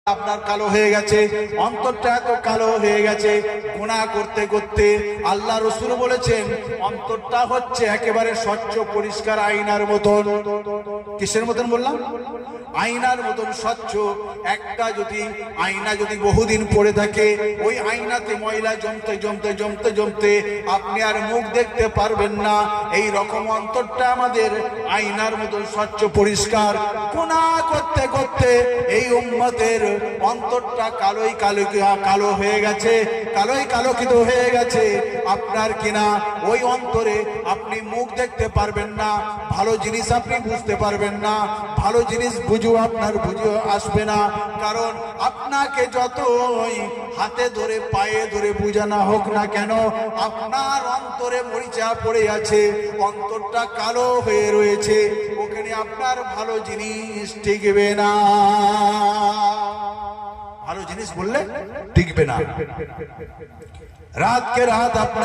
আপনার কালো হয়ে গেছে, অন্তরটা এত কালো হয়ে গেছে গুনাহ করতে করতে। আল্লাহ রাসূল বলেছেন অন্তরটা হচ্ছে একেবারে স্বচ্ছ পরিষ্কার আয়নার মতন। কিসের মতন বললাম? আয়নার মতন স্বচ্ছ। একটা যদি আয়না যদি বহুদিন পড়ে থাকে, ওই আয়নাতে ময়লা জমতে জমতে জমতে জমতে আপনি আর মুখ দেখতে পারবেন না। এই রকম অন্তরটা আমাদের আয়নার মতন স্বচ্ছ পরিষ্কার। গুনাহ করতে করতে এই উম্মতের অন্তরটা কালোই কালো কালো হয়ে গেছে, কালোই কালোকিত হয়ে গেছে। আপনার কিনা ওই অন্তরে আপনি মুখ দেখতে পারবেন না, ভালো জিনিস আপনি বুঝতে পারবেন না, ভালো জিনিস বুঝো আপনার বুঝে আসবে না। কারণ আপনাকে যতই হাতে ধরে পায়ে ধরে বুঝানো হোক না কেন, আপনার অন্তরে মরিচা পড়ে আছে, অন্তরটা কালো হয়ে রয়েছে, ওখানে আপনার ভালো জিনিস টিকবে না। ভালো জিনিস বললে টিকবে না। রাত কে রাত আপনার